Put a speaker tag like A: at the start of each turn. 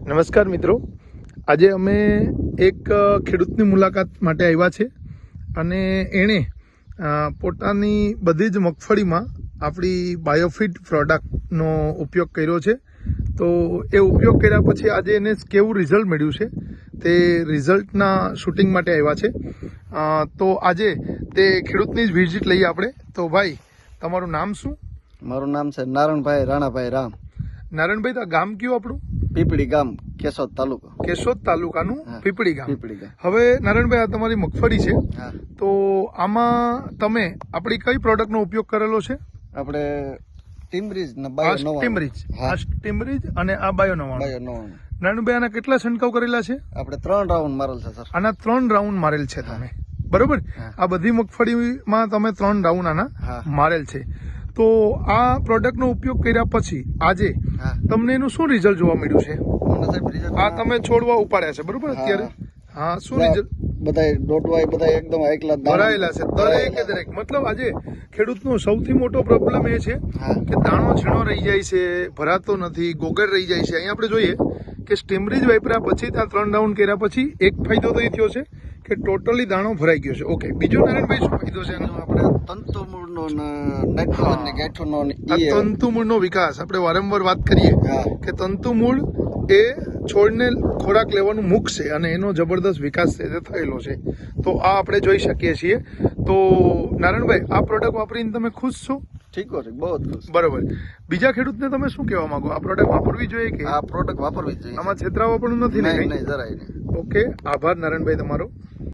A: નમસ્કાર મિત્રો, આજે અમે એક ખેડૂતની મુલાકાત માટે આવ્યા છે અને એણે પોતાની બધી જ મગફળીમાં આપણી બાયોફિટ પ્રોડક્ટનો ઉપયોગ કર્યો છે. તો એ ઉપયોગ કર્યા પછી આજે એને કેવું રિઝલ્ટ મળ્યું છે તે રિઝલ્ટના શૂટિંગ માટે આવ્યા છે. તો આજે તે ખેડૂતની જ વિઝિટ લઈએ આપણે. તો ભાઈ, તમારું નામ શું?
B: મારું નામ છે નારણભાઈ રાણાભાઈ રામ.
A: નારણભાઈ, તો ગામ કયું આપણું?
B: પીપળી ગામ, કેશોદ તાલુકો.
A: કેશોદ તાલુકાનું પીપળી ગામ.
B: પીપળી ગામ.
A: હવે નારણભાઈ, આ તમારી મગફળી છે,
B: હા.
A: તો આમાં તમે આપણી કઈ પ્રોડક્ટનો ઉપયોગ કરેલો છે?
B: આપણે ટીમરીજ ને બાયો નવા.
A: ટીમરીજ અને આ બાયો નવા. નારણભાઈ, આના કેટલા છંટકાવ કરેલા છે?
B: આપણે 3 રાઉન્ડ મારેલ છે સર.
A: આના 3 રાઉન્ડ મારેલ છે તમે, બરોબર? આ બધી મગફળીમાં તમે 3 રાઉન્ડ આના મારેલ છે. તો આ પ્રોડક્ટનો ઉપયોગ કર્યા પછી આજે તમને એનું શું રિઝલ્ટ જોવા મળ્યું છે? આ તમે છોડવા ઉપાડ્યા છે, બરોબર? અત્યારે હા, શું રિઝલ્ટ?
B: બધા ડોટવાય બધા એકદમ હાઈ ક્લાસ
A: ભરાયેલા છે, દરેકે દરેક. મતલબ આજે ખેડૂતનો સૌથી મોટો પ્રોબ્લેમ એ છે કે દાણો છીણો રહી જાય છે, ભરાતો નથી, ગોગર રહી જાય છે. અહીંયા આપણે જોઈએ કે સ્ટીમરીજ વાપર્યા પછી ત્યાં 3 રાઉન્ડ કર્યા પછી એક ફાયદો તો એ થયો છે કે ટોટલી દાણો ભરાઈ ગયો છે. ઓકે, બીજો નારાયણભાઈ શું ફાયદો છે?
B: આપણે તંતુમૂળનો નાઇટ્રોજન ને ગાંઠોનો
A: તંતુમૂળનો વિકાસ આપણે વારંવાર વાત કરીએ કે તંતુમૂળ એ છોડને ખોરાક લેવાનું મૂકશે અને એનો જબરદસ્ત વિકાસ થયેલો છે. તો આ આપણે જોઈ શકીએ છીએ. તો નારાયણભાઈ, આ પ્રોડક્ટ વાપરીને તમે ખુશ છો?
B: ઠીક છે, બહુ ખુશ.
A: બરોબર. બીજા ખેડૂતને તમે શું કહેવા માંગો? આ પ્રોડક્ટ વાપરવી જોઈએ કે?
B: આ પ્રોડક્ટ વાપરવી જોઈએ.
A: આમાં છેતરાવા પણ નથી ને?
B: નહીં, જરાય નહીં.
A: ઓકે, આભાર નારાયણભાઈ તમારો.